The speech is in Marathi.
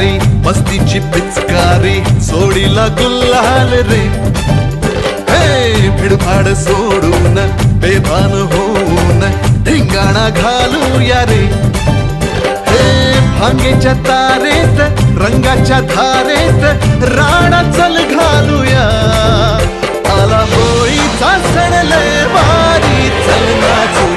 भारी मस्तीची पिचकारी सोडीला गुल्हाल रे हे भिडभाड सोडून बेभान होऊन धिंगाणा घालूया रे हे भांगेच्या तारेत रंगाच्या धारेत राणा चल घालूया आला होळीचा सण लय भारी चल नाचू